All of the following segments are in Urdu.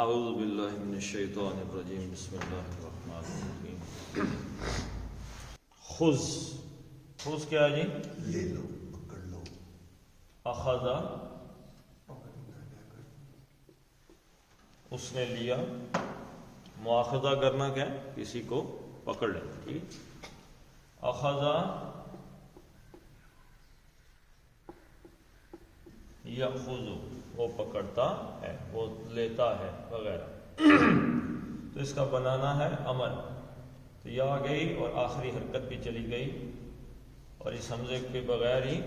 اعوذ باللہ من الشیطان الرجیم بسم اللہ الرحمن الرحیم خذ کیا ہے جی؟ لے لو، پکڑ لو. اخذا اس نے لیا. مواخذہ کرنا کیا ہے؟ کسی کو پکڑ لینا. ٹھیک. اخذا یاخذ وہ پکڑتا ہے، وہ لیتا ہے وغیرہ. تو اس کا بنانا ہے امر. تو یہ آ گئی اور آخری حرکت بھی چلی گئی اور اس حمزے کے بغیر ہی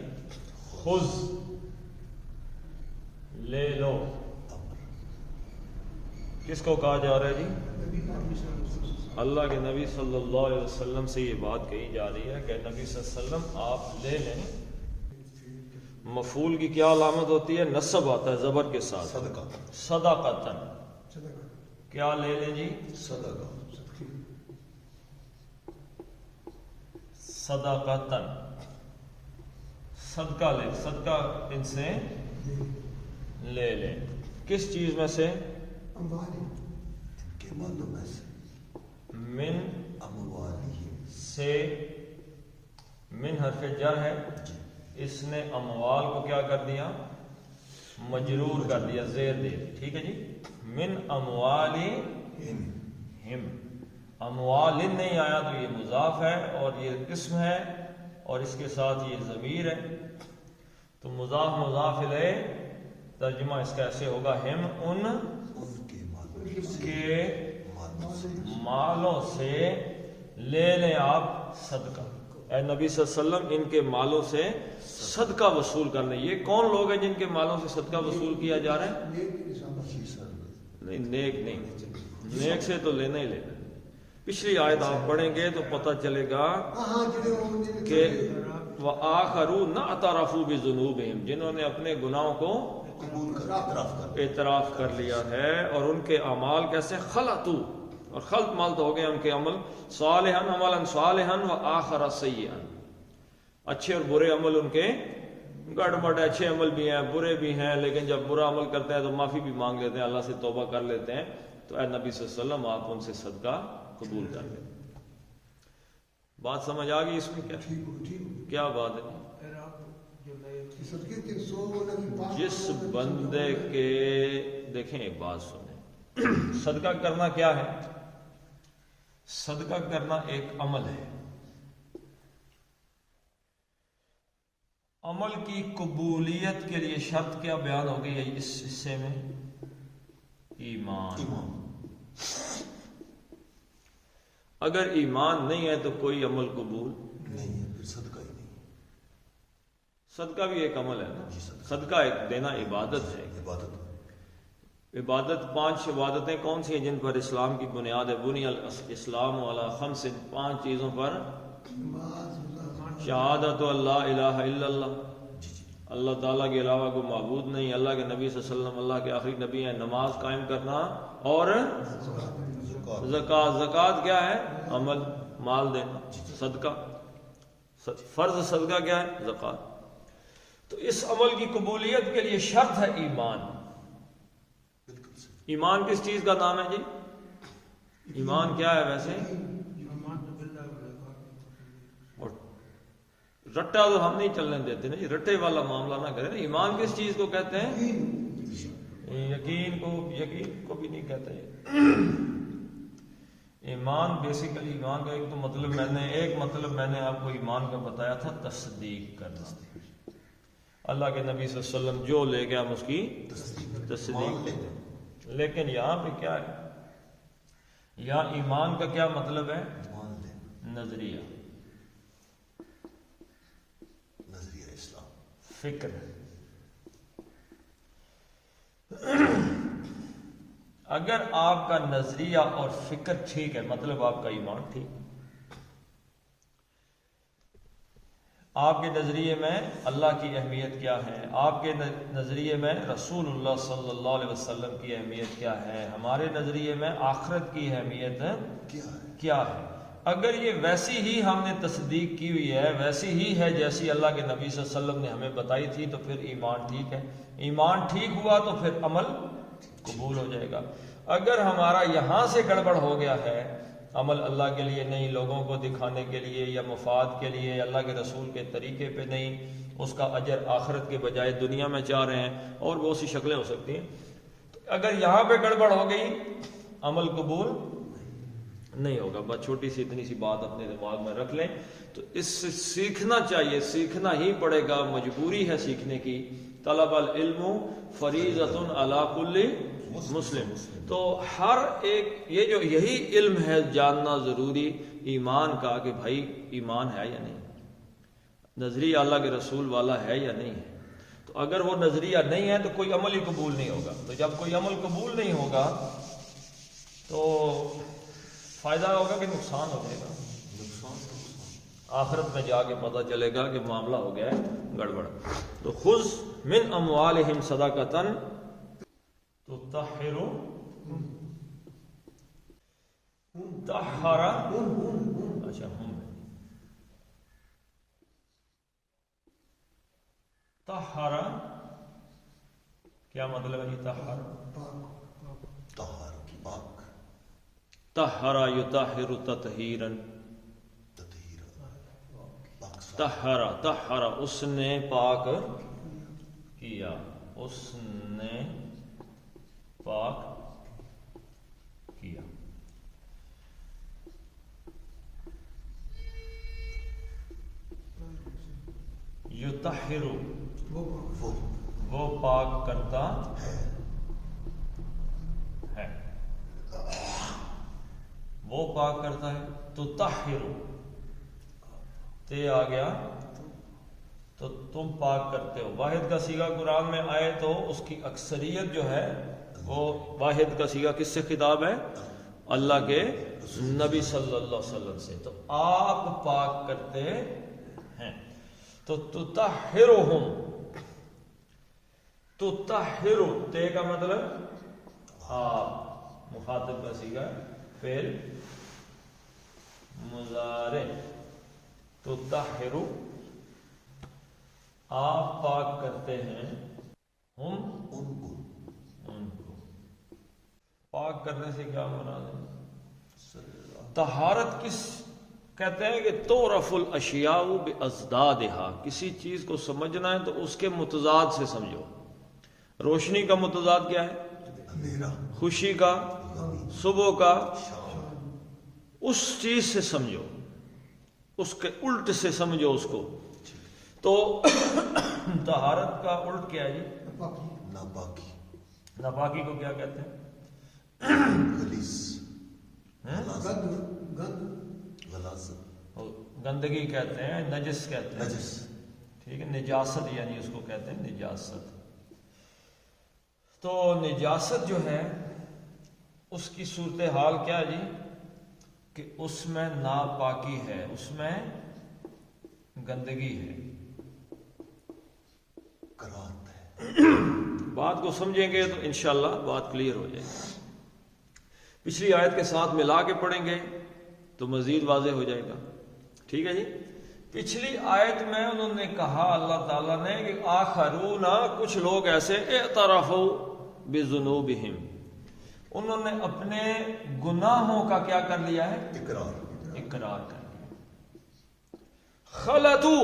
خذ لے لو. کس کو کہا جا رہا ہے جی؟ اللہ کے نبی صلی اللہ علیہ وسلم سے یہ بات کہی جا رہی ہے کہ نبی صلی اللہ علیہ وسلم آپ لے لیں. مفعول کی کیا علامت ہوتی ہے؟ نصب آتا ہے زبر کے ساتھ. صدقہ. صدقۃ. کیا لے لیں جی؟ صدقہ. صدقۃ. صدقہ لے، صدقہ ان سے لے لیں. کس چیز میں سے؟ ان کے مالوں میں سے. من اموالہم سے. من حرف جر ہے. اس نے اموال کو کیا کر دیا؟ مجرور کر دیا، زیر دے. ٹھیک ہے جی. من اموالہم. اموال نہیں آیا تو یہ مضاف ہے اور یہ اسم ہے اور اس کے ساتھ یہ ضمیر ہے. تو مضاف مضاف الیہ ترجمہ اس کا ایسے ہوگا ہم ان کے مالوں سے لے لیں آپ صدقہ. اے نبی صلی اللہ علیہ وسلم ان کے مالوں سے صدقہ وصول کر لیں. یہ کون لوگ ہیں جن کے مالوں سے صدقہ وصول کیا جا رہا ہے؟ نہیں، نیک نہیں. نیک سے تو لینا ہی لینا. پچھلی آیت آپ پڑھیں گے تو پتہ چلے گا کہ وَآخَرُونَ اعْتَرَفُوا بِذُنُوبِهِمْ، جنہوں نے اپنے گناہوں کو اعتراف کر لیا ہے اور ان کے اعمال کیسے خلطوا، اور خلط مال تو ہو گئے ان کے عمل صالحاً عملاً صالحاً وآخر سیئاً، اچھے اور برے عمل ان کے گڑبڑ ہے. اچھے عمل بھی ہیں برے بھی ہیں، لیکن جب برا عمل کرتے ہیں تو معافی بھی مانگ لیتے ہیں، اللہ سے توبہ کر لیتے ہیں. تو اے نبی صلی اللہ علیہ وسلم آپ ان سے صدقہ قبول کر لیں. بات سمجھ آ گئی اس میں؟ کیا بات ہے؟ جس بندے کے دیکھیں ایک بات سنیں، صدقہ کرنا کیا ہے؟ صدقہ کرنا ایک عمل ہے. عمل کی قبولیت کے لیے شرط کیا بیان ہو گئی ہے اس حصے میں؟ ایمان. اگر ایمان نہیں ہے تو کوئی عمل قبول نہیں ہے، پھر صدقہ ہی نہیں. صدقہ بھی ایک عمل ہے نا. صدقہ ایک دینا عبادت ہے. عبادت 5 عبادتیں کون سی ہیں جن پر اسلام کی بنیاد ہے؟ بنی الاسلام علی 5، 5 چیزوں پر. شہادت اللہ الہ الا اللہ، اللہ تعالیٰ کے علاوہ کوئی معبود نہیں، اللہ کے نبی صلی اللہ علیہ وسلم اللہ کے آخری نبی ہیں. نماز قائم کرنا اور زکوٰۃ. زکوٰۃ کیا ہے؟ عمل، مال دینا. صدقہ فرض صدقہ کیا ہے؟ زکوٰۃ. تو اس عمل کی قبولیت کے لیے شرط ہے ایمان. ایمان کس چیز کا نام ہے جی؟ ایمان کیا ہے ویسے؟ رٹا تو ہم نہیں چلنے دیتے نا، رٹے والا معاملہ نہ کریں. ایمان کس چیز کو کہتے ہیں؟ یقین کو بھی نہیں کہتے. ایمان بیسیکلی ایمان کا ایک تو مطلب میں نے آپ کو ایمان کا بتایا تھا، تصدیق کرنا. اللہ کے نبی صلی اللہ علیہ وسلم جو لے گیا ہم اس کی تصدیق. لیکن یہاں پہ کیا ہے؟ یہاں ایمان کا کیا مطلب ہے؟ نظریہ اسلام، فکر. اگر آپ کا نظریہ اور فکر ٹھیک ہے مطلب آپ کا ایمان ٹھیک. آپ کے نظریے میں اللہ کی اہمیت کیا ہے؟ آپ کے نظریے میں رسول اللہ صلی اللہ علیہ وسلم کی اہمیت کیا ہے؟ ہمارے نظریے میں آخرت کی اہمیت کیا ہے؟ اگر یہ ویسی ہی ہم نے تصدیق کی ہوئی ہے، ویسی ہی ہے جیسی اللہ کے نبی صلی اللہ علیہ وسلم نے ہمیں بتائی تھی، تو پھر ایمان ٹھیک ہے. ایمان ٹھیک ہوا تو پھر عمل قبول ہو جائے گا۔ اگر ہمارا یہاں سے گڑبڑ ہو گیا ہے، عمل اللہ کے لیے نہیں، لوگوں کو دکھانے کے لیے یا مفاد کے لیے، اللہ کے رسول کے طریقے پہ نہیں، اس کا اجر آخرت کے بجائے دنیا میں چاہ رہے ہیں، اور بہت سی شکلیں ہو سکتی ہیں، تو اگر یہاں پہ گڑبڑ ہو گئی عمل قبول نہیں ہوگا۔ بس چھوٹی سی اتنی سی بات اپنے دماغ میں رکھ لیں۔ تو اس سے سیکھنا چاہیے، سیکھنا ہی پڑے گا، مجبوری ہے سیکھنے کی۔ طلب العلم فریضۃ علی کل مسلم، تو ہر ایک یہی علم ہے جاننا ضروری ایمان کا، کہ بھائی ایمان ہے یا نہیں، نظریہ اللہ کے رسول والا ہے یا نہیں ہے۔ تو اگر وہ نظریہ نہیں ہے تو کوئی عمل ہی قبول نہیں ہوگا۔ تو جب کوئی عمل قبول نہیں ہوگا تو فائدہ ہوگا کہ نقصان ہو جائے گا؟ آخرت میں جا کے پتہ چلے گا کہ معاملہ ہو گیا ہے گڑبڑ۔ تو خذ من اموالہم صدقۃ تطہر طہر، اچھا طہر کیا مطلب ہے یہ طہر؟ طہر پاک، طہر یطہر تطہیرا، طہر طہر اس نے پاک کیا، اس نے پاک کیا۔ یطہر وہ پاک کرتا ہے، وہ پاک کرتا ہے۔ تو طہر تے آ گیا تو تم پاک کرتے ہو۔ واحد کا صیغہ قرآن میں آئے تو اس کی اکثریت جو ہے وہ واحد کا صیغہ کس سے خطاب ہے؟ اللہ کے نبی صلی اللہ علیہ وسلم سے۔ تو آپ پاک کرتے ہیں۔ تو تطہرہم، تطہر تے کا مطلب آپ، مخاطب کا صیغہ فعل مضارع، تطہر آپ پاک کرتے ہیں، ہم ان کو۔ پاک کرنے سے کیا مراد ہے؟ طہارت کس کہتے ہیں کہ تعرف الاشیاء بازدادہا، کسی چیز کو سمجھنا ہے تو اس کے متضاد سے سمجھو۔ روشنی کا متضاد کیا ہے؟ خوشی کا، صبح کا، اس چیز سے سمجھو، اس کے الٹ سے سمجھو اس کو۔ تو طہارت کا الٹ کیا ہے جی؟ ناپاکی، ناپاکی کو کیا کہتے ہیں؟ خلیص، گندگی کہتے ہیں، نجس کہتے ہیں، نجس، ٹھیک ہے، نجاست یعنی اس کو کہتے ہیں نجاست۔ تو نجاست جو ہے اس کی صورتحال کیا ہے جی؟ کہ اس میں ناپاکی ہے، اس میں گندگی ہے، کراہت ہے۔ بات کو سمجھیں گے تو انشاءاللہ بات کلیئر ہو جائے گی۔ پچھلی آیت کے ساتھ ملا کے پڑھیں گے تو مزید واضح ہو جائے گا، ٹھیک ہے جی۔ پچھلی آیت میں انہوں نے کہا اللہ تعالیٰ نے کہ آخرون، کچھ لوگ ایسے اعترفوا بذنوبہم، انہوں نے اپنے گناہوں کا کیا کر لیا ہے؟ اقرار کر لیا۔ خلطو،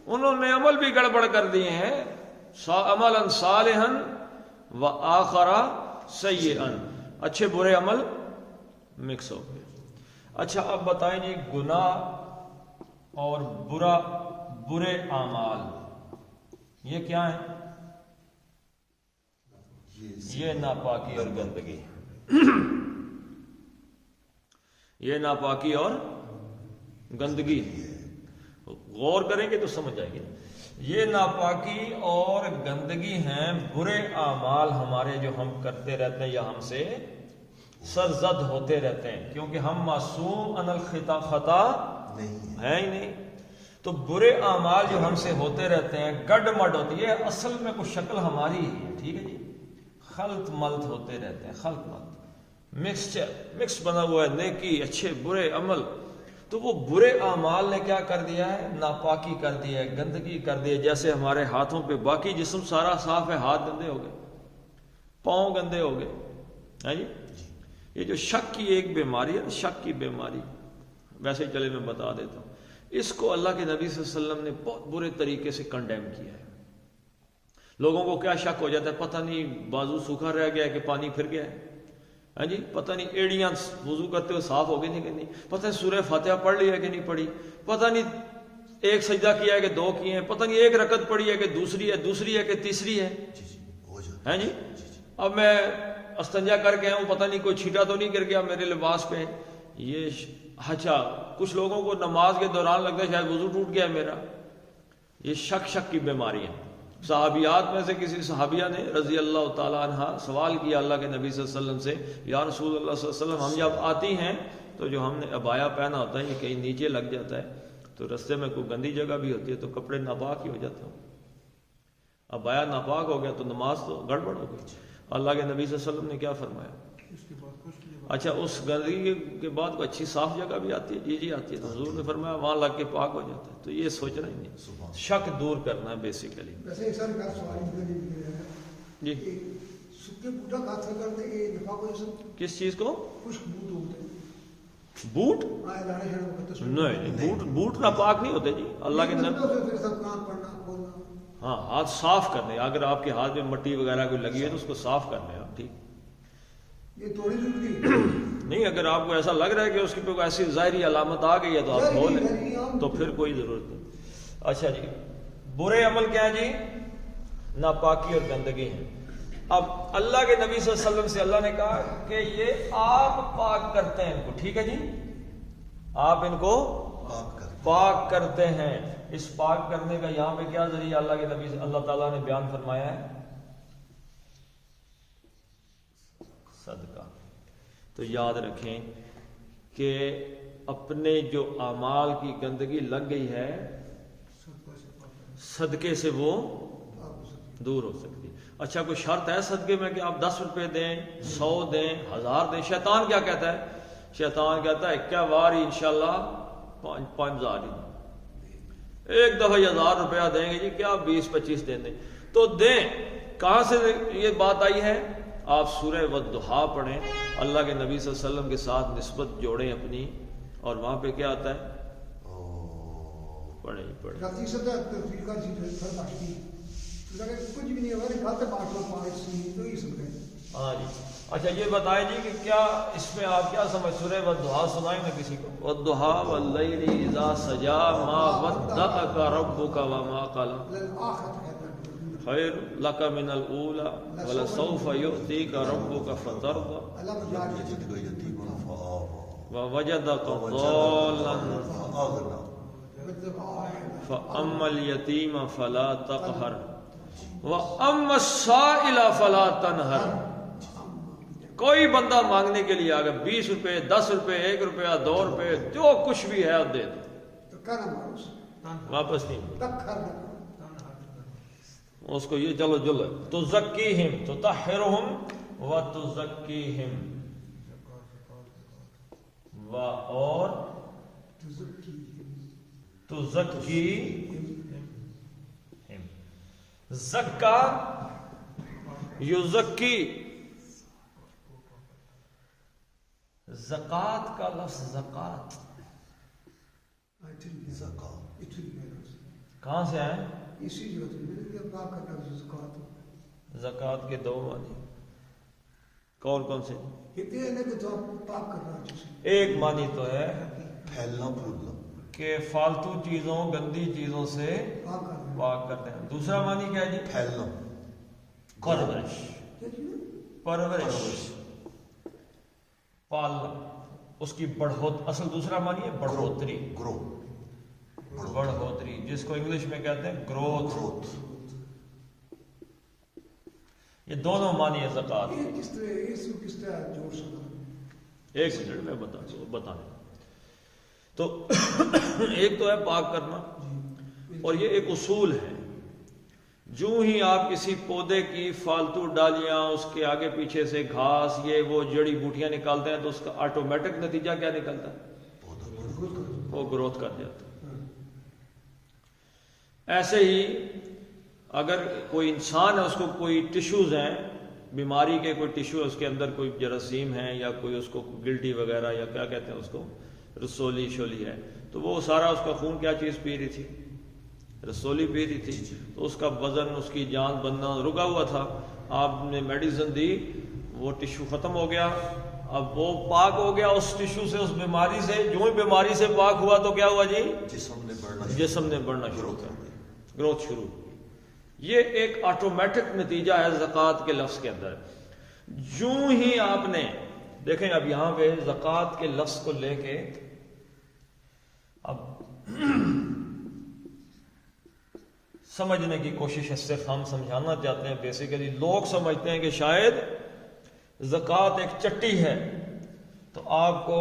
انہوں نے عمل بھی گڑبڑ کر دیے ہیں، عملا صالحا و آخر سیئا، اچھے برے عمل مکس ہو گئے۔ اچھا اب بتائیں جی، گناہ اور برے اعمال یہ کیا ہیں؟ یہ ناپاکی اور گندگی، یہ ناپاکی اور گندگی ہے۔ غور کریں گے تو سمجھ آئے گی۔ یہ ناپاکی اور گندگی ہیں، برے اعمال ہمارے جو ہم کرتے رہتے ہیں یا ہم سے سرزد ہوتے رہتے ہیں، کیونکہ ہم معصوم ان الخطا خطا ہے ہی نہیں۔ تو برے اعمال جو ہم سے ہوتے رہتے ہیں، گڈ مڈ ہوتی ہے، اصل میں کچھ شکل ہماری ہی ہے، ٹھیک ہے جی، خلط ملط ہوتے رہتے ہیں، خلط ملط، مکس بنا ہوا ہے، نیکی اچھے برے عمل۔ تو وہ برے اعمال نے کیا کر دیا ہے؟ ناپاکی کر دیا ہے، گندگی کر دی ہے۔ جیسے ہمارے ہاتھوں پہ، باقی جسم سارا صاف ہے، ہاتھ گندے ہو گئے، پاؤں گندے ہو گئے. ہے جی یہ جو شک کی ایک بیماری ہے، شک کی بیماری، ویسے چلے میں بتا دیتا ہوں، اس کو اللہ کے نبی صلی اللہ علیہ وسلم نے بہت برے طریقے سے کنڈیم کیا ہے. لوگوں کو کیا شک ہو جاتا ہے، پتہ نہیں بازو سوکھا رہ گیا ہے کہ پانی پھر گیا ہے. ہاں جی پتہ نہیں ایڑیاں وضو کرتے ہوئے صاف ہو گئی نہیں کہ نہیں، پتہ نہیں سورہ فاتحہ پڑھ لی ہے کہ نہیں پڑھی، پتہ نہیں ایک سجدہ کیا ہے کہ دو کیے ہیں، پتہ نہیں ایک رکعت پڑھی ہے کہ دوسری ہے کہ تیسری ہے. ہو جائے. ہیں جی اب میں استنجا کر کے ہوں، پتہ نہیں کوئی چھینٹا تو نہیں گر گیا میرے لباس پہ. یہ اچھا کچھ لوگوں کو نماز کے دوران لگتا ہے شاید وضو ٹوٹ گیا ہے میرا. یہ شک کی بیماری ہے. صحابیات میں سے کسی صحابیہ نے رضی اللہ تعالیٰ عنہ سوال کیا اللہ کے نبی صلی اللہ علیہ وسلم سے، یا رسول اللہ صلی اللہ علیہ وسلم ہم جب آتی ہیں تو جو ہم نے عبایا پہنا ہوتا ہے یہ کہیں نیچے لگ جاتا ہے، تو رستے میں کوئی گندی جگہ بھی ہوتی ہے تو کپڑے ناپاک ہی ہو جاتے ہیں. عبایا ناپاک ہو گیا تو نماز تو گڑبڑ ہو گئی. اللہ کے نبی صلی اللہ علیہ وسلم نے کیا فرمایا؟ اچھا اس گندگی کے بعد کوئی اچھی صاف جگہ بھی آتی ہے؟ جی آتی ہے. تو حضور نے فرمایا وہاں لگ کے پاک ہو جاتا ہے. تو یہ سوچنا ہی نہیں، شک دور کرنا ہے بیسیکلی. ویسے ایک سال کا سوال جی سکے بوٹا کا اثر کرتے یہ نفاق ہو جاتا ہے. کس چیز کو؟ خشک بوٹ ہوتے ہیں. بوٹ؟ لانے شانے وقت نہیں بوٹ ناپاک نہیں ہوتے جی. اللہ کے نبی پھر سب کام پڑھنا کھولنا. ہاں ہاتھ صاف کرنے، اگر آپ کے ہاتھ میں مٹی وغیرہ کوئی لگی ہے تو اس کو صاف کرنے آپ. ٹھیک یہ تھوڑی ضروری نہیں، اگر آپ کو ایسا لگ رہا ہے کہ اس کی کوئی ایسی ظاہری علامت آ گئی ہے تو آپ کھولیں تو پھر کوئی ضرورت نہیں. اچھا جی برے عمل کیا ہیں جی؟ ناپاکی اور گندگی ہے. اب اللہ کے نبی صلی اللہ علیہ وسلم سے اللہ نے کہا کہ یہ آپ پاک کرتے ہیں ان کو. ٹھیک ہے جی آپ ان کو پاک کرتے ہیں. اس پاک کرنے کا یہاں پہ کیا ذریعہ اللہ کے نبی اللہ تعالیٰ نے بیان فرمایا ہے؟ صدقہ. تو یاد رکھیں کہ اپنے جو اعمال کی گندگی لگ گئی ہے صدقے سے وہ دور ہو سکتی. اچھا کوئی شرط ہے صدقے میں کہ آپ 10 روپے دیں، 100 دیں، 1000 دیں؟ شیطان کیا کہتا ہے؟ شیطان کہتا ہے کیا واری انشاءاللہ 5000 ہی ایک دفعہ 1000 روپیہ دیں گے جی، کیا 20-25 دیں دیں تو دیں. کہاں سے یہ بات آئی ہے؟ آپ سورہ والضحیٰ پڑھیں، اللہ کے نبی صلی اللہ علیہ وسلم کے ساتھ نسبت جوڑیں اپنی، اور وہاں پہ کیا آتا ہے؟ پڑھیں. کچھ بھی نہیں ہوگا. ہاں جی اچھا یہ بتائیں جی کہ کیا اس میں آپ کیا سمجھ؟ سورہ والضحیٰ سنائیں نا کسی کو. والضحیٰ واللیل اذا سجا ما ودعک ربک وما قلی خیر لک من الاولی ولسوف یؤتیک ربک فترضی ووجدک ضالا فاما الیتیم فلا تقہر واما السائل فلا تنہر. کوئی بندہ مانگنے کے لیے آگے 20 روپے 10 روپے 1 روپیہ 2 روپے جو کچھ بھی ہے آپ دے دو، واپس نہیں. اس کو یہ چلو جل تزکیہم تطہرہم و تزکیہم و اور تزکیہم. زکا یزکی، زکات کا لفظ زکات کہاں سے ہے؟ زکات کے 2 معنی کون سے؟ ایک معنی تو ہے پھیلنا پھولنا کہ فالتو چیزوں گندی چیزوں سے پاک کرتے ہیں. دوسرا معنی کیا ہے جی؟ پھیلنا پرورش پالنا، اس کی اصل دوسرا معنی ہے بڑھوتری. بڑھوتری جس کو انگلش میں کہتے ہیں گروتھ. یہ دونوں معنی ہے زکات. ایک منٹ میں بتائیں. تو ایک تو ہے پاک کرنا، اور یہ ایک اصول ہے. جو ہی آپ کسی پودے کی فالتو ڈالیاں، اس کے آگے پیچھے سے گھاس یہ وہ جڑی بوٹیاں نکالتے ہیں تو اس کا آٹومیٹک نتیجہ کیا نکلتا ہے؟ وہ گروتھ کر جاتا ہے. ایسے ہی اگر کوئی انسان ہے اس کو کوئی ٹشوز ہیں بیماری کے کوئی ٹیشو اس کے اندر کوئی جراثیم ہے یا کوئی اس کو گلٹی وغیرہ یا کیا کہتے ہیں اس کو رسولی شولی ہے، تو وہ سارا اس کا خون کیا چیز پی رہی تھی؟ رسولی پی رہی تھی، تو اس کا وزن اس کی جان بننا رکا ہوا تھا، آپ نے میڈیسن دی، وہ ٹیشو ختم ہو گیا، اب وہ پاک ہو گیا اس ٹیشو سے، اس بیماری سے، جو ہی بیماری سے پاک ہوا تو کیا ہوا جی؟ جسم نے بڑھنا شروع کر دیا، گروتھ شروع ہوئی۔ یہ ایک آٹومیٹک نتیجہ ہے زکوٰۃ کے لفظ کے اندر۔ جو ہی آپ نے دیکھیں، اب یہاں پہ زکوٰۃ کے لفظ کو لے کے اب سمجھنے کی کوشش، اس سے ہم سمجھانا چاہتے ہیں۔ بیسیکلی لوگ سمجھتے ہیں کہ شاید زکوٰۃ ایک چٹی ہے، تو آپ کو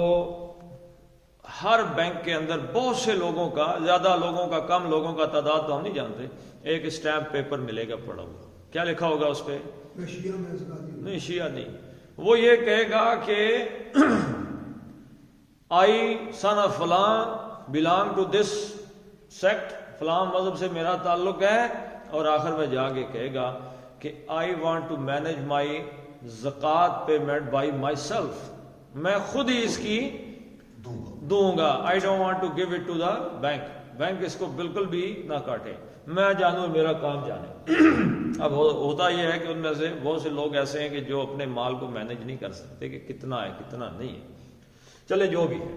ہر بینک کے اندر بہت سے لوگوں کا، زیادہ لوگوں کا، کم لوگوں کا تعداد تو ہم نہیں جانتے، ایک اسٹیمپ پیپر ملے گا پڑا ہوا، کیا لکھا ہوگا اس پہ؟ شیعہ میں زکات نہیں، شیعہ نہیں، وہ یہ کہے گا کہ آئی سن آف فلاں بلانگ ٹو دس سیکٹ، فلاں مذہب سے میرا تعلق ہے، اور آخر میں جا کے کہے گا کہ I want to manage my زکوٰۃ پیمنٹ بائی مائی سیلف، میں خود ہی اس کی دوں گا، I don't want to give it to the bank, bank اس کو بالکل بھی نہ کاٹے، میں جانوں میرا کام جانے۔ اب ہوتا یہ ہے کہ ان میں سے بہت سے لوگ ایسے ہیں کہ جو اپنے مال کو مینج نہیں کر سکتے کہ کتنا ہے کتنا نہیں ہے، چلے جو بھی ہے۔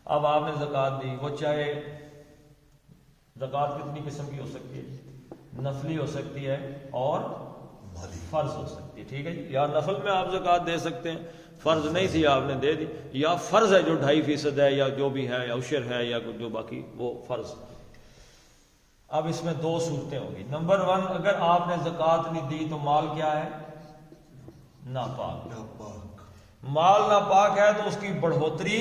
اب آپ نے زکوٰۃ دی، وہ چاہے زکوٰۃ کتنی قسم کی ہو سکتی ہے؟ نفلی ہو سکتی ہے اور فرض ہو سکتی ہے، ٹھیک ہے جی، یا نفل میں آپ زکوٰۃ دے سکتے ہیں، فرض نہیں تھی آپ نے دے دی، یا فرض ہے جو 2.5% ہے یا جو بھی ہے، یا عشر ہے یا جو باقی وہ فرض۔ اب اس میں دو صورتیں ہوں گی۔ نمبر 1، اگر آپ نے زکوٰۃ نہیں دی تو مال کیا ہے؟ ناپاک۔ مال ناپاک ہے تو اس کی بڑھوتری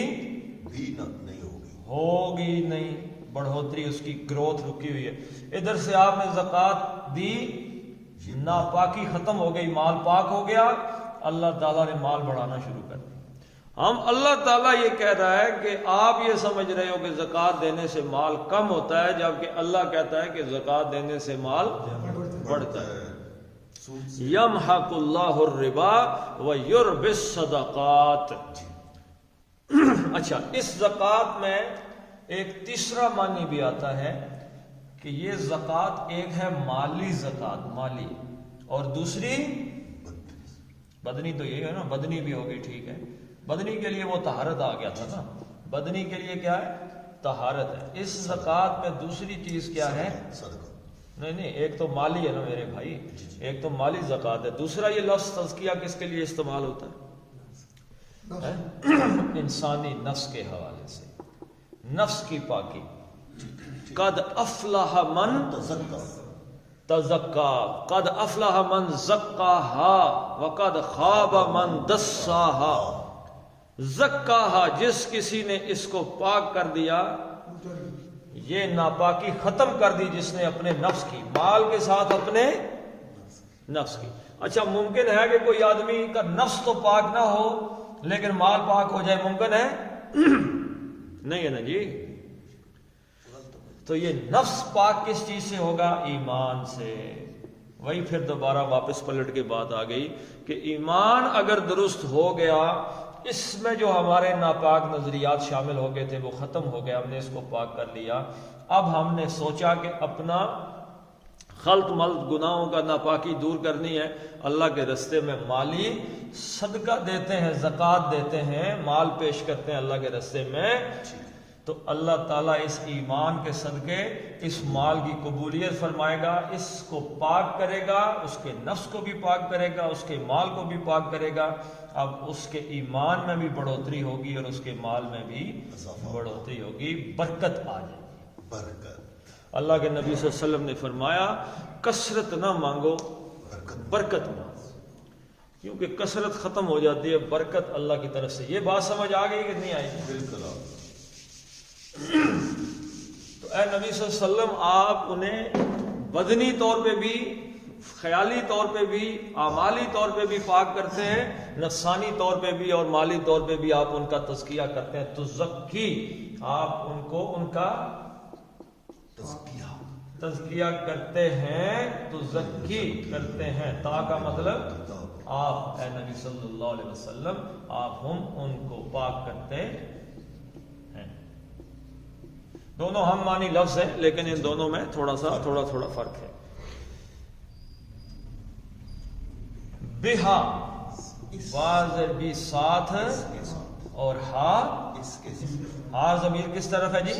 بھی نہیں ہوگی نہیں، بڑھوتری اس کی گروتھ رکی ہوئی ہے۔ ادھر سے آپ نے زکوٰۃ دی، ناپاکی ختم ہو گئی، مال پاک ہو گیا، اللہ تعالیٰ نے مال بڑھانا شروع کر دیا۔ ہم اللہ تعالیٰ یہ کہہ رہا ہے کہ آپ یہ سمجھ رہے ہو کہ زکوٰۃ دینے سے مال کم ہوتا ہے، جبکہ اللہ کہتا ہے کہ زکوٰۃ دینے سے مال بڑھتا ہے۔ یمحق اللہ الربا ویربی الصدقات۔ اچھا، اس زکوٰۃ میں ایک تیسرا معنی بھی آتا ہے کہ یہ زکوٰۃ ایک ہے مالی زکوٰۃ، مالی، اور دوسری بدنی، تو یہ ہے نا، بدنی بھی ہوگی، ٹھیک ہے، بدنی کے لیے وہ طہارت آ گیا تھا نا، بدنی کے لیے کیا ہے؟ طہارت ہے۔ اس زکوٰۃ میں دوسری چیز کیا ہے؟ نہیں، ایک تو مالی ہے نا میرے بھائی، ایک تو مالی زکوٰۃ ہے، دوسرا یہ لفظ تزکیہ کس کے لیے استعمال ہوتا ہے؟ انسانی نفس کے حوالے سے، نفس کی پاکی۔ قد افلح من تزکا، قد افلح من زکاہا وقد خواب من دساہا۔ زکاہا، جس کسی نے اس کو پاک کر دیا، یہ ناپاکی ختم کر دی جس نے اپنے نفس کی، مال کے ساتھ اپنے نفس کی۔ اچھا، ممکن ہے کہ کوئی آدمی کا نفس تو پاک نہ ہو لیکن مال پاک ہو جائے، ممکن ہے؟ نہیں ہے نا جی۔ تو یہ نفس پاک کس چیز سے ہوگا؟ ایمان سے۔ وہی پھر دوبارہ واپس پلٹ کے بات آ گئی کہ ایمان اگر درست ہو گیا، اس میں جو ہمارے ناپاک نظریات شامل ہو گئے تھے وہ ختم ہو گئے، ہم نے اس کو پاک کر لیا۔ اب ہم نے سوچا کہ اپنا خلط ملط گناہوں کا ناپاکی دور کرنی ہے، اللہ کے رستے میں مالی صدقہ دیتے ہیں، زکوٰۃ دیتے ہیں، مال پیش کرتے ہیں اللہ کے رستے میں، تو اللہ تعالیٰ اس ایمان کے صدقے اس مال کی قبولیت فرمائے گا، اس کو پاک کرے گا، اس کے نفس کو بھی پاک کرے گا، اس کے مال کو بھی پاک کرے گا۔ اب اس کے ایمان میں بھی بڑھوتری ہوگی اور اس کے مال میں بھی بڑھوتری ہوگی، برکت آ جائے گی، برکت۔ اللہ کے نبی صلی اللہ علیہ وسلم نے فرمایا کثرت نہ مانگو، برکت مانگو، کیونکہ کثرت ختم ہو جاتی ہے، برکت اللہ کی طرف سے۔ یہ بات سمجھ آ گئی کہ نہیں آئی؟ بالکل۔ تو اے نبی صلی اللہ علیہ وسلم، آپ انہیں بدنی طور پہ بھی، خیالی طور پہ بھی، اعمالی طور پہ بھی پاک کرتے ہیں، نفسانی طور پہ بھی اور مالی طور پہ بھی آپ ان کا تزکیہ کرتے ہیں، تزکی، آپ ان کو ان کا تزکیہ کرتے ہیں تو زکی کرتے ہیں، تا کا مطلب آپ اے نبی صلی اللہ علیہ وسلم آپ ہم ان کو پاک کرتے ہیں۔ دونوں ہم معنی لفظ ہے لیکن ان دونوں میں تھوڑا فرق ہے۔ بہا واضح بھی ساتھ اور ہا ضمیر کس طرف ہے جی؟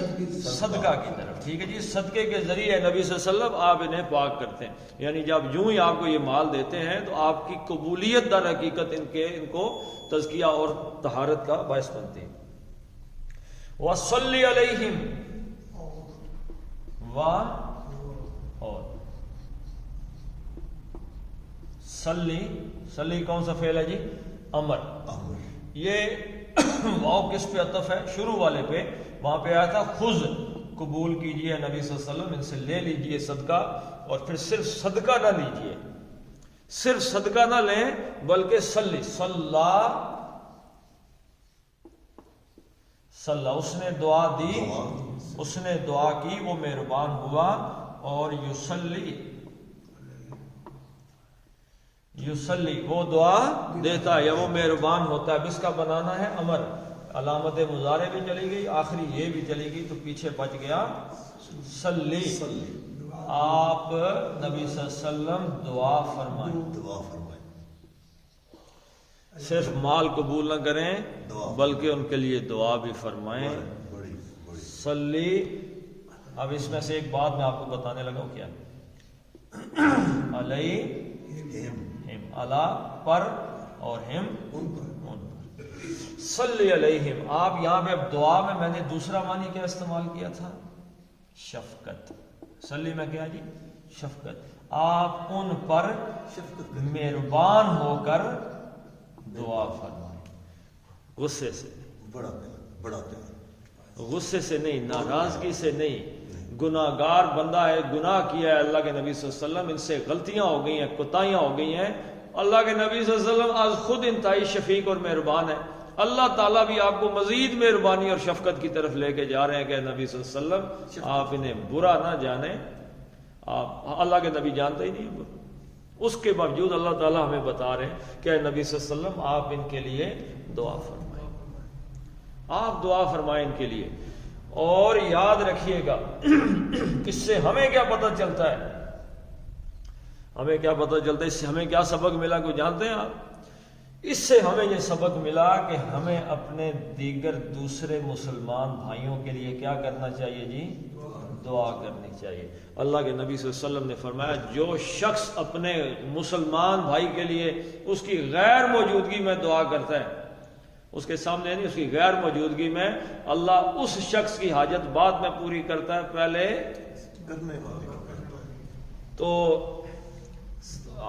صدقہ کی طرف، ٹھیک ہے جی۔ صدقے کے ذریعے نبی صلی اللہ علیہ وسلم آپ انہیں پاک کرتے ہیں، یعنی جب یوں ہی آپ کو یہ مال دیتے ہیں تو آپ کی قبولیت در حقیقت ان کو تزکیہ اور طہارت کا باعث بنتی ہے۔ وَصَلِّ عَلَيْهِمْ اور صلی کون سا فعل ہے جی؟ امر۔ یہ واو کس پہ عطف ہے؟ شروع والے پہ، وہاں پہ آیا تھا خذ، قبول کیجئے نبی صلی اللہ علیہ وسلم، ان سے لے لیجئے صدقہ، اور پھر صرف صدقہ نہ لیجئے، صرف صدقہ نہ لیں بلکہ صلی اس نے دعا دی، اس نے دعا کی، وہ مہربان ہوا، اور یصلی وہ دعا دیتا ہے یا وہ مہربان ہوتا ہے۔ اب اس کا بنانا ہے امر، علامت مضارع بھی چلی گئی، آخری یہ بھی چلی گئی تو پیچھے بچ گیا صلی۔ آپ نبی صلی اللہ علیہ وسلم دعا فرمائیں، صرف مال قبول نہ کریں بلکہ ان کے لیے دعا بھی فرمائیں۔ صلی، اب اس میں سے ایک بات میں آپ کو بتانے لگا ہوں، کیا علیہم، اللہ پر، اور ہم ان پر۔ صلی علیہم، آپ یہاں پہ اب دعا میں نے دوسرا معنی کیا استعمال کیا تھا؟ شفقت۔ صلی میں کیا جی؟ شفقت۔ آپ ان پر مہربان ہو کر دعا فرمائیں، غصے سے، غصے سے نہیں، ناراضگی سے نہیں۔ گناہگار بندہ ہے، گناہ کیا ہے، اللہ کے نبی صلی اللہ علیہ وسلم ان سے غلطیاں ہو گئی ہیں، کوتاہیاں ہو گئی ہیں، اللہ کے نبی صلی اللہ علیہ وسلم آج خود انتہائی شفیق اور مہربان ہے، اللہ تعالیٰ بھی آپ کو مزید مہربانی اور شفقت کی طرف لے کے جا رہے ہیں کہ نبی صلی اللہ علیہ وسلم آپ انہیں برا نہ جانیں، آپ اللہ کے نبی جانتے ہی نہیں، اس کے باوجود اللہ تعالیٰ ہمیں بتا رہے ہیں کہ نبی صلی اللہ علیہ وسلم آپ ان کے لیے دعا فرمائیں، آپ دعا فرمائیں ان کے لیے۔ اور یاد رکھیے گا اس سے ہمیں کیا پتہ چلتا ہے، ہمیں کیا پتہ چلتا ہے، اس سے ہمیں کیا سبق ملا، کوئی جانتے ہیں آپ؟ اس سے ہمیں یہ سبق ملا کہ ہمیں اپنے دیگر دوسرے مسلمان بھائیوں کے لیے کیا کرنا چاہیے جی؟ دعا کرنی چاہیے۔ اللہ کے نبی صلی اللہ علیہ وسلم نے فرمایا جو شخص اپنے مسلمان بھائی کے لیے اس کی غیر موجودگی میں دعا کرتا ہے، اس کے سامنے نہیں، اس کی غیر موجودگی میں، اللہ اس شخص کی حاجت بعد میں پوری کرتا ہے، پہلے کرنے والے۔ تو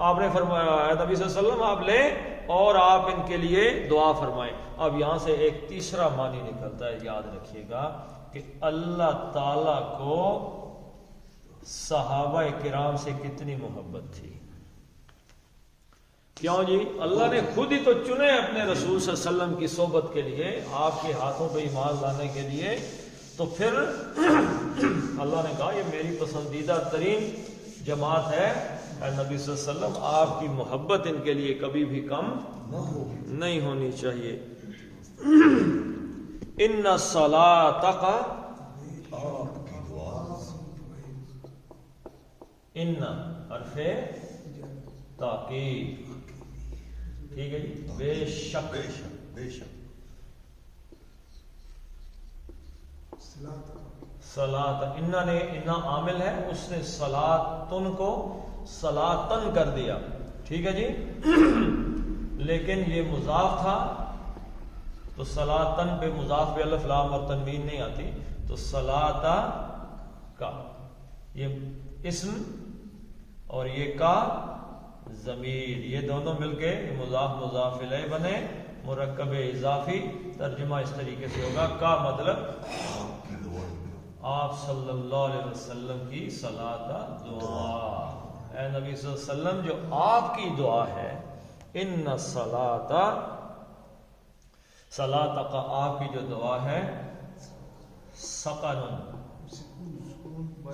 آپ نے فرمایا نبی صلی اللہ علیہ وسلم آپ لیں اور آپ ان کے لیے دعا فرمائیں۔ اب یہاں سے ایک تیسرا معنی نکلتا ہے، یاد رکھیے گا کہ اللہ تعالی کو صحابہ کرام سے کتنی محبت تھی۔ کیوں جی؟ اللہ نے خود ہی تو چنے اپنے رسول صلی اللہ علیہ وسلم کی صحبت کے لیے، آپ کے ہاتھوں پہ ایمان لانے کے لیے، تو پھر اللہ نے کہا یہ میری پسندیدہ ترین جماعت ہے، اے نبی صلی اللہ علیہ وسلم آپ کی محبت ان کے لیے کبھی بھی کم نہیں ہونی چاہیے۔ ان الصلاۃ کا، ان حرف تاکید، ٹھیک ہے جی، بے شک، بے شک، صلاۃ، انہ نے، انہ عامل ہے، اس نے صلاتن کو صلاتن کر دیا، ٹھیک ہے جی، لیکن یہ مضاف تھا تو صلاتن پہ مضاف پہ الف لام اور تنوین نہیں آتی، تو صلاتا کا، یہ اسم اور یہ کا ضمیر، یہ دونوں مل کے مضاف مضاف الیہ بنے، مرکب اضافی، ترجمہ اس طریقے سے ہوگا، کا مطلب آپ صلی اللہ علیہ وسلم کی صلاۃ دعا، اے نبی صلی اللہ علیہ وسلم جو آپ کی دعا ہے، ان الصلاۃ، صلاۃ کا آپ کی جو دعا ہے، سقن،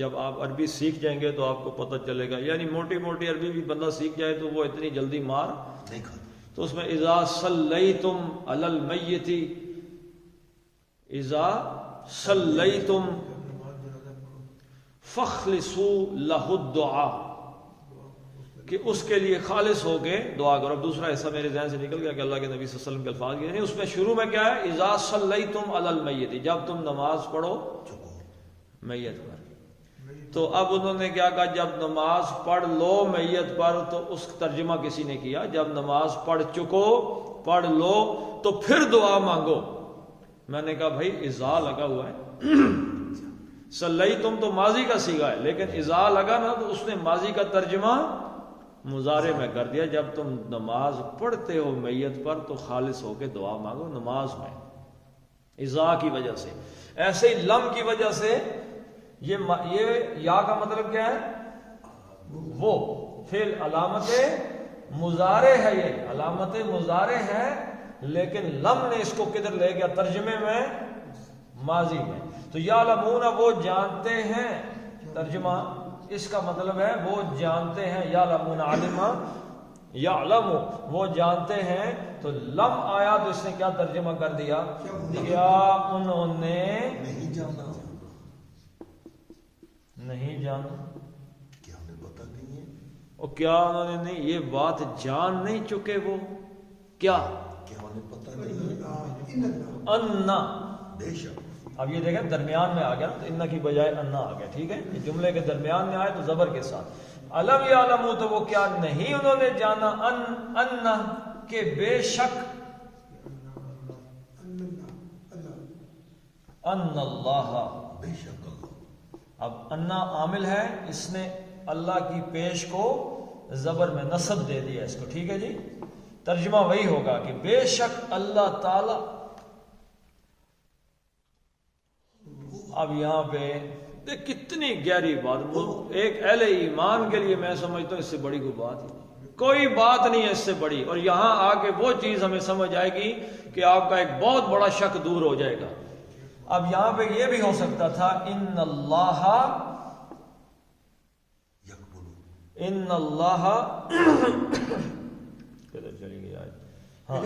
جب آپ عربی سیکھ جائیں گے تو آپ کو پتہ چلے گا، یعنی موٹی موٹی عربی بھی بندہ سیکھ جائے تو وہ اتنی جلدی مار نہیں کھاتا. تو اس میں اذا صلیتم علی المیت، اذا صلیتم فخلصوا لہ الدعاء، کہ اس کے لیے خالص ہو کے دعا کرو. اب دوسرا حصہ میرے ذہن سے نکل گیا کہ اللہ کے نبی صلی اللہ علیہ وسلم کے الفاظ یہ نہیں، اس میں شروع میں کیا ہے، اذا صلیتم علی المیت، جب تم نماز پڑھو میت پر. تو اب انہوں نے کیا کہا، جب نماز پڑھ لو میت پر، تو اس ترجمہ کسی نے کیا جب نماز پڑھ چکو، پڑھ لو تو پھر دعا مانگو. میں نے کہا بھائی اذا لگا ہوا ہے، صلیتم تو ماضی کا صیغہ ہے، لیکن اذا لگا نا تو اس نے ماضی کا ترجمہ مضارع میں کر دیا. جب تم نماز پڑھتے ہو میت پر تو خالص ہو کے دعا مانگو نماز میں، اذا کی وجہ سے. ایسے ہی لم کی وجہ سے یہ یا کا مطلب کیا ہے، وہ فعل علامت مضارع ہے، یہ علامت مضارع ہے، لیکن لم نے اس کو کدھر لے گیا ترجمے میں، ماضی میں. تو یعلمون وہ جانتے ہیں، ترجمہ اس کا مطلب ہے وہ جانتے ہیں، یعلمون علما یعلم وہ جانتے ہیں. تو لم آیا تو اس نے کیا ترجمہ کر دیا، کیا انہوں نے نہیں جانا، نہیں جانا، کیا ہمیں پتہ نہیں ہے، اور کیا انہوں نے نہیں، یہ بات جان نہیں چکے وہ، کیا کیا ہمیں پتہ نہیں ہے. انا. بے شک اب یہ دیکھیں درمیان میں آ گیا تو ان کی بجائے انا آ گیا، ٹھیک ہے، یہ جملے کے درمیان میں آئے تو زبر کے ساتھ. علم یعلمو تو وہ کیا نہیں انہوں نے جانا، انا کہ بے شک، ان اللہ، بے شک اللہ. اب انا عامل ہے، اس نے اللہ کی پیش کو زبر میں نصب دے دیا اس کو، ٹھیک ہے جی. ترجمہ وہی ہوگا کہ بے شک اللہ تعالی. اب یہاں پہ دیکھ کتنی گہری بات، ایک اہل ایمان کے لیے میں سمجھتا ہوں اس سے بڑی کوئی بات ہی کوئی بات نہیں ہے اس سے بڑی. اور یہاں آ کے وہ چیز ہمیں سمجھ آئے گی کہ آپ کا ایک بہت بڑا شک دور ہو جائے گا. اب یہاں پہ یہ بھی ہو سکتا تھا ان اللہ، ان اللہ کدھر چلی گئی آج، ہاں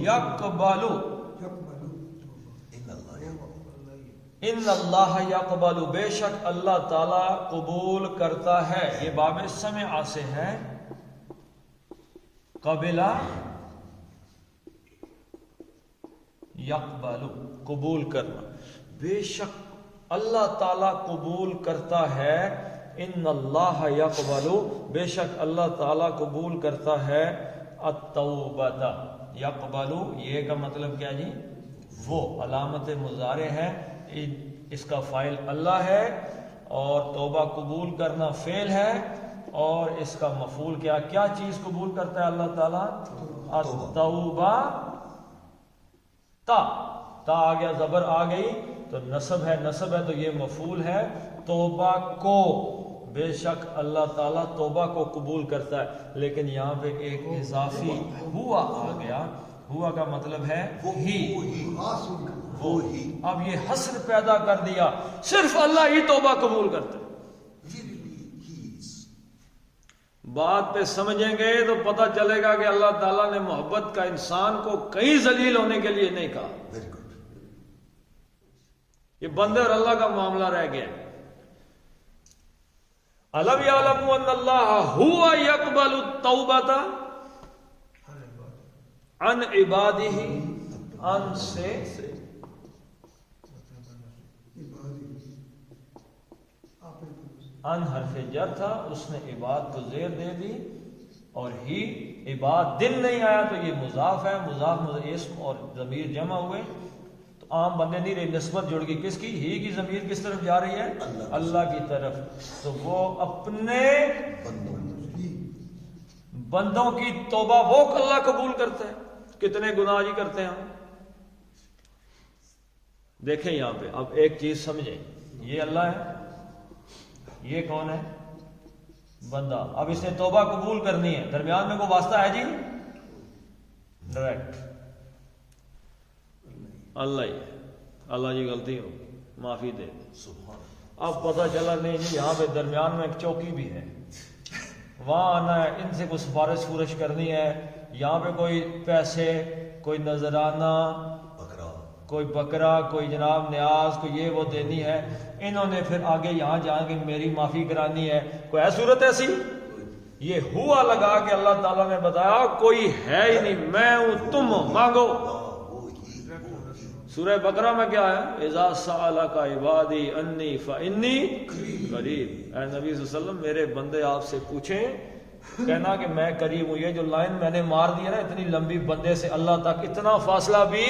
یقبلو، ان اللہ یقبل، بے شک اللہ تعالی قبول کرتا ہے. یہ باب سمع سے ہے، قبلہ یقبل قبول کرنا، بے شک اللہ تعالی قبول کرتا ہے. ان اللہ یقبل، بے شک اللہ تعالی قبول کرتا ہے. التوبۃ، یقبل یہ کا مطلب کیا جی، وہ علامت مضارع ہے، اس کا فاعل اللہ ہے، اور توبہ قبول کرنا فعل ہے، اور اس کا مفعول کیا چیز قبول کرتا ہے اللہ تعالیٰ، التوبہ. تا آ گیا، زبر آ گئی تو نصب ہے تو یہ مفعول ہے. توبہ کو، بے شک اللہ تعالیٰ توبہ کو قبول کرتا ہے. لیکن یہاں پہ ایک اضافی ہوا آ گیا، ہوا کا مطلب ہے ہی، وہی. اب یہ حسر پیدا کر دیا، صرف اللہ ہی توبہ قبول کرتا ہے. بات پہ سمجھیں گے تو پتہ چلے گا کہ اللہ تعالیٰ نے محبت کا انسان کو کہیں ذلیل ہونے کے لیے نہیں کہا. Very good. یہ بندے اور اللہ کا معاملہ رہ گیا. الم یعلم ان اللہ ہوا یقبل التوبۃ عن عبادہ، ان سے ان حرف جر تھا، اس نے عباد کو زیر دے دی، اور ہی عباد دن نہیں آیا تو یہ مضاف ہے، مضاف اسم اور ضمیر جمع ہوئے تو عام بندے نہیں رہی، نسبت جڑ گئی کس کی، ہی کی ضمیر کس طرف جا رہی ہے، اللہ کی طرف. تو وہ اپنے بندوں کی توبہ وہ اللہ قبول کرتا ہے. کتنے گناہ جی کرتے ہیں ہم. دیکھیں یہاں پہ اب ایک چیز سمجھیں، یہ اللہ ہے، یہ کون ہے، بندہ. اب اس نے توبہ قبول کرنی ہے، درمیان میں کوئی واسطہ ہے جی، ڈائریکٹ اللہ ہی ہے. اللہ جی غلطی ہو معافی دے. سبحان اب پتہ چلا نہیں جی یہاں پہ درمیان میں ایک چوکی بھی ہے، وہاں آنا ہے، ان سے کوئی سفارش کرنی ہے، یہاں پہ کوئی پیسے، کوئی نذرانہ، کوئی بکرا، کوئی جناب نیاز، کوئی یہ وہ دینی ہے، انہوں نے پھر آگے یہاں جا کے میری معافی کرانی ہے، کوئی ہے صورت ایسی؟ یہ ہوا لگا کہ اللہ تعالیٰ نے بتایا کوئی ہے ہی نہیں، میں ہوں، تم ہو، مانگو۔ سورہ بقرہ میں کیا ہے؟ اذا سألک عبادی انی فانی قریب، اے نبی صلی اللہ علیہ وسلم میرے بندے آپ سے پوچھیں، کہنا کہ میں قریب ہوں۔ یہ جو لائن میں نے مار دی ہے نا اتنی لمبی، بندے سے اللہ تک اتنا فاصلہ بھی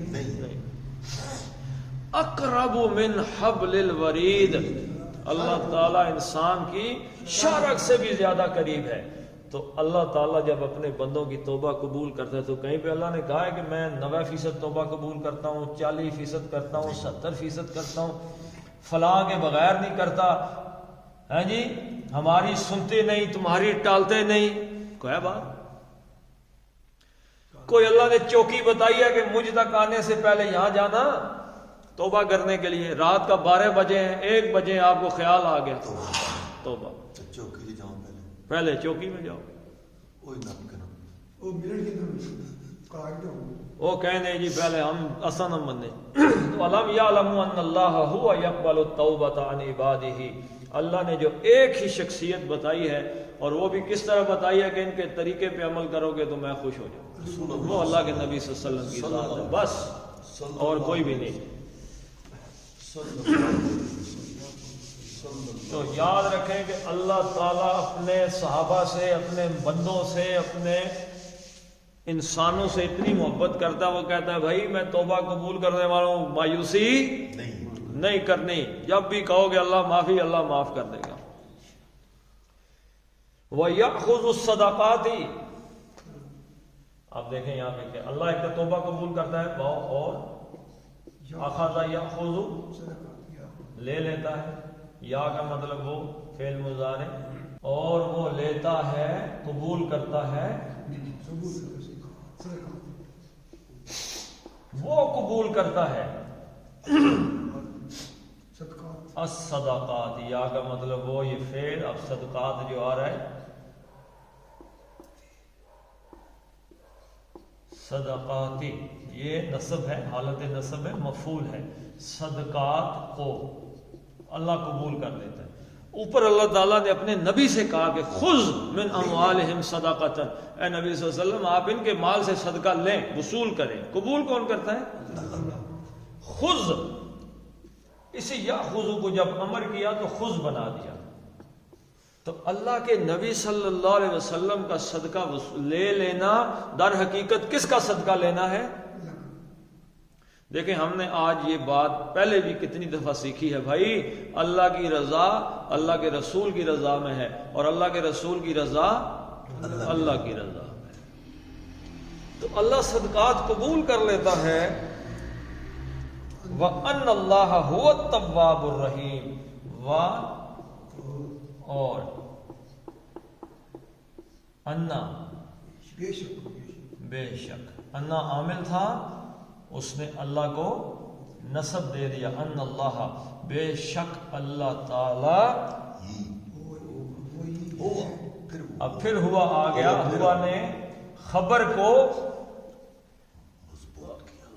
نہیں۔ اقرب من حبل الورید، اللہ تعالیٰ انسان کی شارک سے بھی زیادہ قریب ہے۔ تو اللہ تعالیٰ جب اپنے بندوں کی توبہ قبول کرتا ہے تو کہیں پہ اللہ نے کہا ہے کہ میں 90% توبہ قبول کرتا ہوں، 40% کرتا ہوں، 70% کرتا ہوں، فلاں کے بغیر نہیں کرتا، ہیں جی ہماری سنتے نہیں، تمہاری ٹالتے نہیں، کوئی ہے بات؟ کوئی اللہ نے چوکی بتائی ہے کہ مجھ تک آنے سے پہلے یہاں جانا توبہ کرنے کے لیے، رات کا 12 بجے ہیں، 1 بجے آپ کو خیال آ گیا توبہ، چوکی لے جاؤں پہلے چوکی میں جاؤ، وہ منٹ کے اندر کاٹ دو، وہ کہنے جی پہلے ہم اصل ہم بننے۔ تو علم یعلموا ان اللہ هو یقبل التوبۃ عن عبادہ، اللہ نے جو ایک ہی شخصیت بتائی ہے اور وہ بھی کس طرح بتائی ہے کہ ان کے طریقے پہ عمل کرو گے تو میں خوش ہو جاؤں، وہ اللہ کے نبی صلی اللہ علیہ وسلم کی ذات ہے بس، اور کوئی بھی نہیں۔ تو یاد رکھیں کہ اللہ تعالیٰ اپنے صحابہ سے، اپنے بندوں سے، اپنے انسانوں سے اتنی محبت کرتا ہے، وہ کہتا ہے بھائی میں توبہ قبول کرنے والا ہوں، مایوسی نہیں کرنی، جب بھی کہو گے اللہ معافی، اللہ معاف کر دے گا۔ وَيَأْخُذُ الصَّدَقَاتِ، اب دیکھیں یہاں پہ کہ اللہ ایک تو توبہ قبول کرتا ہے اور اخذ یأخذ لے لیتا ہے، یا کا مطلب وہ فعل مضارع، اور وہ لیتا ہے، قبول کرتا ہے، وہ قبول کرتا ہے الصدقات، یا کا مطلب وہ یہ فعل، اب صدقات جو آ رہا ہے، صدقاتی یہ نصب ہے، حالت نصب ہے، مفعول ہے، صدقات کو اللہ قبول کر لیتا ہے۔ اوپر اللہ تعالیٰ نے اپنے نبی سے کہا کہ خذ من اموالہم صدقۃ، اے نبی صلی اللہ علیہ وسلم آپ ان کے مال سے صدقہ لیں، وصول کریں۔ قبول کون کرتا ہے؟ خذ، اسی یاخذ کو جب امر کیا تو خذ بنا دیا، تو اللہ کے نبی صلی اللہ علیہ وسلم کا صدقہ لے لینا در حقیقت کس کا صدقہ لینا ہے؟ دیکھیں ہم نے آج یہ بات پہلے بھی کتنی دفعہ سیکھی ہے بھائی، اللہ کی رضا اللہ کے رسول کی رضا میں ہے، اور اللہ کے رسول کی رضا اللہ کی رضا میں ہے۔ تو اللہ صدقات قبول کر لیتا ہے۔ وَأَنَّ اللَّهَ هُوَ التَّوَّابُ الرَّحِيمُ، اور انا بے شک، انا عامل تھا، اس نے اللہ کو نسب دے دیا، ان اللہ بے شک اللہ تعالی، اب پھر ہوا آ گیا، ہوا نے خبر کو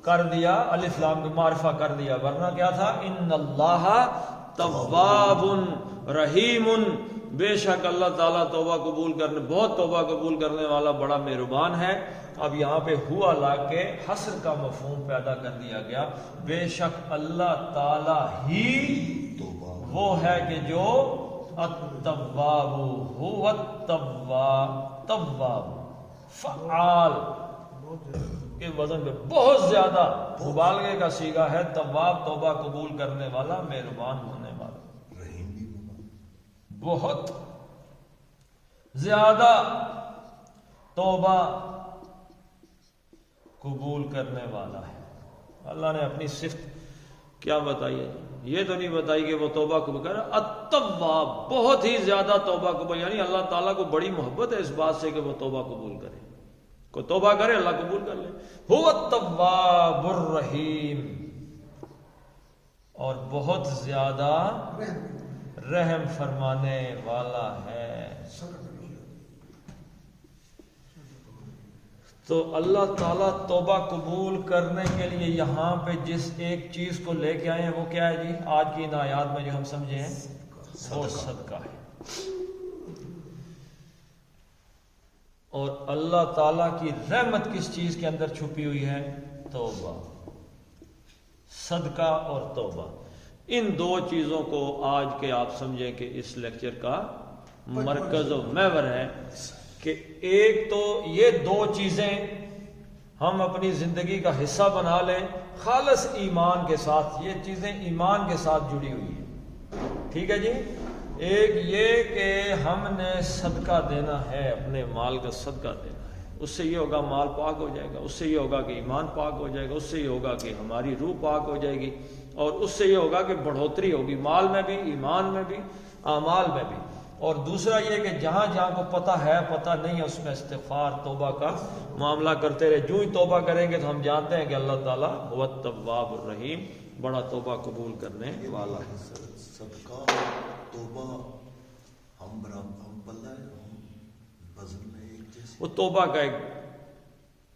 کر دیا، الف لام کو معرفہ کر دیا، ورنہ کیا تھا؟ ان اللہ تواب رحیم، بے شک اللہ تعالیٰ توبہ قبول کرنے، بہت توبہ قبول کرنے والا، بڑا مہربان ہے۔ اب یہاں پہ ہوا لا کے حصر کا مفہوم پیدا کر دیا گیا، بے شک اللہ تعالیٰ ہی وہ ہے کہ جو التواب، هو التواب، فعال کے وزن پہ بہت زیادہ مبالغے کا صیغہ ہے، تواب توبہ قبول کرنے والا، مہربان ہونے والا، بہت زیادہ توبہ قبول کرنے والا ہے۔ اللہ نے اپنی صفت کیا بتائی ہے؟ یہ تو نہیں بتائی کہ وہ توبہ قبول کرے، التواب، بہت ہی زیادہ توبہ قبول، یعنی اللہ تعالیٰ کو بڑی محبت ہے اس بات سے کہ وہ توبہ قبول کرے، کوئی توبہ کرے اللہ قبول کر لے۔ هو التواب الرحیم، اور بہت زیادہ رحم رحم فرمانے والا ہے۔ تو اللہ تعالیٰ توبہ قبول کرنے کے لیے یہاں پہ جس ایک چیز کو لے کے آئے ہیں وہ کیا ہے جی؟ آج کی ان آیات میں جو ہم سمجھے ہیں وہ صدقہ ہے۔ اور اللہ تعالیٰ کی رحمت کس چیز کے اندر چھپی ہوئی ہے؟ توبہ، صدقہ اور توبہ۔ ان دو چیزوں کو آج کے آپ سمجھیں کہ اس لیکچر کا مرکز و محور ہے کہ ایک تو یہ دو چیزیں ہم اپنی زندگی کا حصہ بنا لیں خالص ایمان کے ساتھ، یہ چیزیں ایمان کے ساتھ جڑی ہوئی ہیں، ٹھیک ہے جی۔ ایک یہ کہ ہم نے صدقہ دینا ہے، اپنے مال کا صدقہ دینا ہے، اس سے یہ ہوگا مال پاک ہو جائے گا، اس سے یہ ہوگا کہ ایمان پاک ہو جائے گا، اس سے یہ ہوگا کہ ہماری روح پاک ہو جائے گی، اور اس سے یہ ہوگا کہ بڑھوتری ہوگی مال میں بھی، ایمان میں بھی، اعمال میں بھی۔ اور دوسرا یہ کہ جہاں جہاں کو پتہ ہے پتہ نہیں ہے اس میں استغفار توبہ کا معاملہ کرتے رہے۔ جو ہی توبہ کریں گے تو ہم جانتے ہیں کہ اللہ تعالیٰ هو التواب الرحیم، بڑا توبہ قبول کرنے والا ہے۔ صدقہ توبہ ہم پلہ ہے، ہم وزن میں ایک جیسے وہ توبہ کا ایک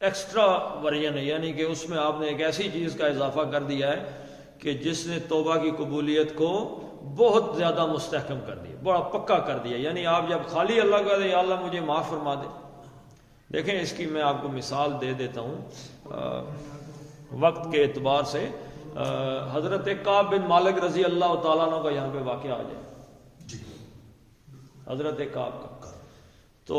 ایکسٹرا ورژن ہے، یعنی کہ اس میں آپ نے ایک ایسی چیز کا اضافہ کر دیا ہے کہ جس نے توبہ کی قبولیت کو بہت زیادہ مستحکم کر دیا، بڑا پکا کر دیا۔ یعنی آپ جب خالی اللہ کا دے یا اللہ مجھے معاف فرما دے، دیکھیں اس کی میں آپ کو مثال دے دیتا ہوں وقت کے اعتبار سے۔ حضرت کعب بن مالک رضی اللہ تعالیٰ عنہ کا یہاں پہ واقعہ آ جائے، جی حضرت کعب کا تو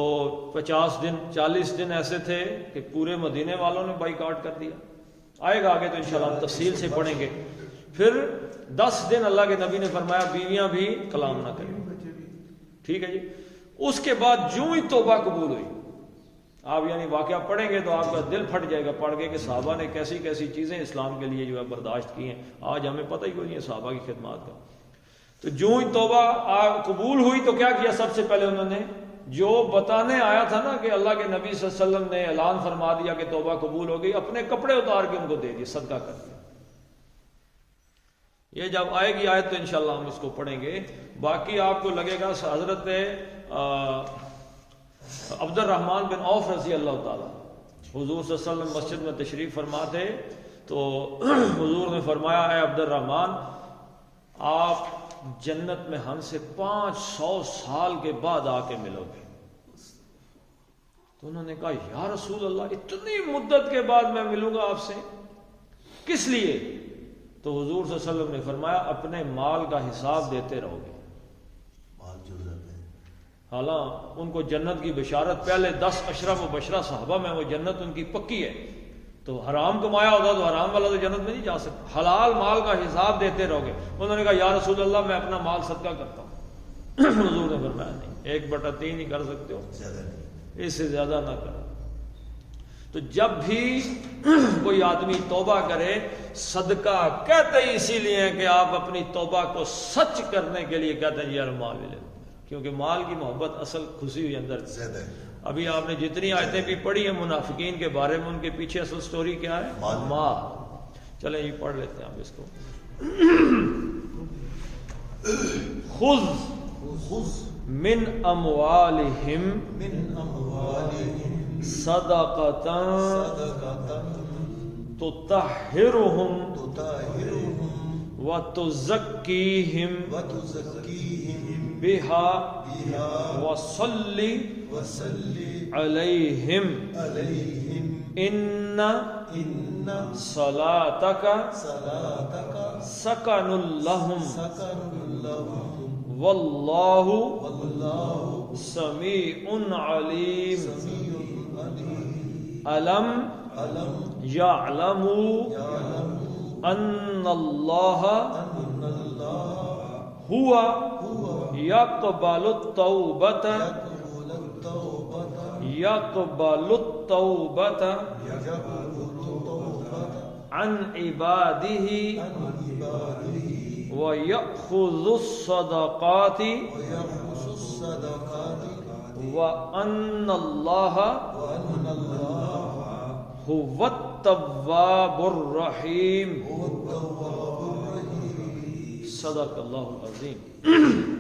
50 دن 40 دن ایسے تھے کہ پورے مدینے والوں نے بائیکاٹ کر دیا، آئے گا آگے تو انشاءاللہ ہم تفصیل سے پڑھیں گے۔ پھر 10 دن اللہ کے نبی نے فرمایا بیویاں بھی کلام نہ کریں، ٹھیک ہے جی۔ اس کے بعد جو ہی توبہ قبول ہوئی، آپ یعنی واقعہ پڑھیں گے تو آپ کا دل پھٹ جائے گا پڑھ کے کہ صحابہ نے کیسی کیسی چیزیں اسلام کے لیے جو ہے برداشت کی ہیں، آج ہمیں پتہ ہی کوئی نہیں ہے صحابہ کی خدمات کا۔ تو جو ہی توبہ قبول ہوئی تو کیا کیا؟ سب سے پہلے انہوں نے جو بتانے آیا تھا نا کہ اللہ کے نبی صلی اللہ علیہ وسلم نے اعلان فرما دیا کہ توبہ قبول ہو گئی، اپنے کپڑے اتار کے ان کو دے دیے، صدقہ کر دیا۔ یہ جب آئے گی آیت تو انشاءاللہ ہم اس کو پڑھیں گے۔ باقی آپ کو لگے گا حضرت عبد الرحمن بن عوف رضی اللہ تعالیٰ، حضور صلی اللہ علیہ وسلم مسجد میں تشریف فرما تھے تو حضور نے فرمایا اے عبد الرحمن، آپ جنت میں ہم سے 500 سال کے بعد آ کے ملو گے۔ تو انہوں نے کہا یا رسول اللہ اتنی مدت کے بعد میں ملوں گا آپ سے، کس لیے؟ تو حضور صلی اللہ علیہ وسلم نے فرمایا اپنے مال کا حساب دیتے رہو گے۔ مال جو رہتے ہیں حالانکہ ان کو جنت کی بشارت پہلے 10 اشرف و بشرہ صحابہ میں وہ جنت ان کی پکی ہے، تو حرام کمایا ہوتا تو حرام والا تو جنت میں نہیں جا سکتا، حلال مال کا حساب دیتے رہو گے۔ انہوں نے کہا یا رسول اللہ میں اپنا مال صدقہ کرتا ہوں۔ حضور نے فرمایا نہیں، 1/3 ہی کر سکتے ہو، زیادہ نہیں۔ اس سے زیادہ نہ کرو۔ تو جب بھی کوئی آدمی توبہ کرے، صدقہ کہتے ہی اسی لیے ہیں کہ آپ اپنی توبہ کو سچ کرنے کے لیے کہتے ہیں یار مال لے، کیونکہ مال کی محبت اصل کھسی ہوئی اندر زیادہ ہے۔ ابھی آپ نے جتنی آیتیں بھی پڑھی ہیں منافقین کے بارے میں، ان کے پیچھے اصل سٹوری کیا ہے؟ مال۔ چلیں یہ پڑھ لیتے ہیں آپ اس کو۔ خذ من اموالہم صدقۃ تطہرہم وتزکیہم بہا وصلی علیہم ان صلاتک سکن لہم واللہ سمیع علیم علم یعلموا ان اللہ ہوا یقبل التوبۃ عن عبادہ وَيَأْخُذُ الصَّدَقَاتِ وَأَنَّ اللَّهَ هُوَ التَّوَّابُ الرَّحِيمُ صدق اللہ العظیم.